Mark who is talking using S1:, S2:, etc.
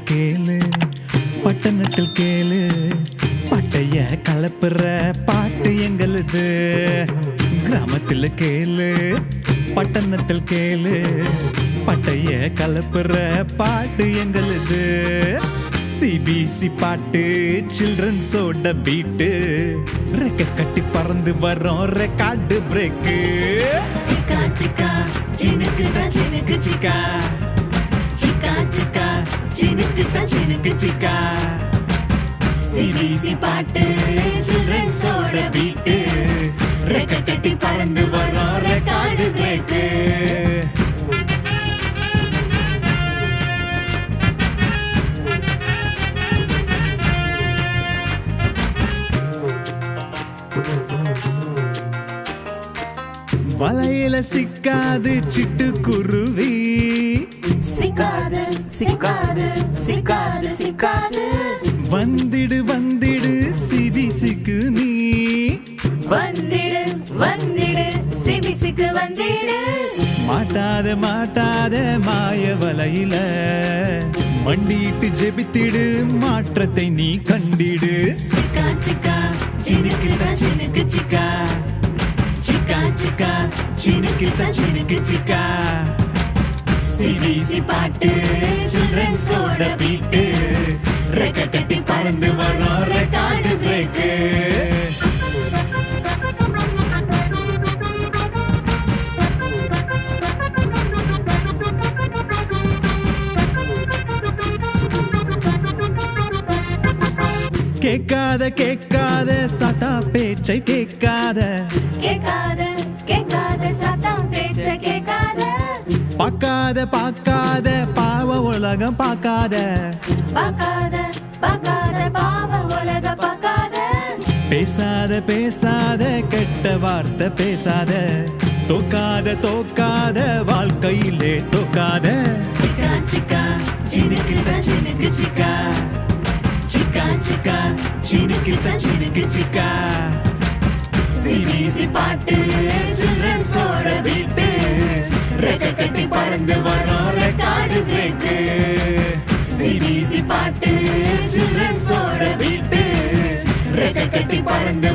S1: கேளு பட்டணத்தில் கேளு பட்டைய கலப்புற பாட்டு எங்களுது. கிராமத்தில் கேளு பட்டணத்தில் கேளு பட்டைய கலப்புற பாட்டு எங்களுது. சிபிசி பாட்டு சில்ட்ரன்ஸோட பீட்டு ரெக்க கட்டி பறந்து வரோம் ரெக்கார்டு பிரேக்கு.
S2: சிக்கா சிக்கா சினுக்கு தான் சினுக்கு சிக்கா சிக்கா சிக்கா சினுக்கு தான் சினுக்கு சிக்கா. சிபிசி பாட்டு சில்ட்ரன்ஸோட பீட்டு ரெக்க கட்டி பறந்து வரோம் ரெக்கார்டு பிரேக்கு.
S1: வலையில சிக்காது சிட்டுக்குருவி
S2: சிக்காது சிக்காது சிக்காது சிக்காது.
S1: வந்திடு வந்திடு சிபிசிக்கு நீ
S2: வந்திடு வந்திடு சிபிசிக்கு வந்திடு.
S1: மாட்டாத மாட்டாத மாய வலையில மண்டிட்டு ஜெபித்திடு மாற்றத்தை நீ கண்டிடு.
S2: சிக்கா சிக்கா சினுக்கு தான் சினுக்கு சிக்கா சிக்கா சிக்கா சினுக்கு தான் சினுக்கு சிக்கா. சிபிசி பாட்டு சில்ட்ரன்ஸோட பீட்டு ரெக்க கட்டி பறந்து வரோம் ரெக்கார்டு பிரேக்கு.
S1: கேட்காத கேட்காத சதா பேச்சை கேட்காத
S2: கேட்காத கேட்காத சத்தம் பேச்ச கேட்காத.
S1: பார்க்காத பார்க்காத பாவ உலகம் பார்க்காத
S2: பார்க்காத பார்க்காத பாவ உலக பார்க்காத.
S1: பேசாத பேசாத கெட்ட வார்த்தை பேசாத தோக்காத தோக்காத வாழ்க்கையிலே தோக்காத.
S2: சிக்கா சிக்கா சினுக்கு தான் சினுக்கு சிக்கா சிக்கா சிக்கா சினுக்கு தான் சினுக்கு சிக்கா. சிபிசி பாட்டு சில்ட்ரன்ஸோட பீட்டு ரெக்க கட்டி பறந்து வரோம் ரெக்கார்டு பிரேக்கு. சிபிசி பாட்டு சில்ட்ரன்ஸோட பீட்டு ரெக்க கட்டி பறந்து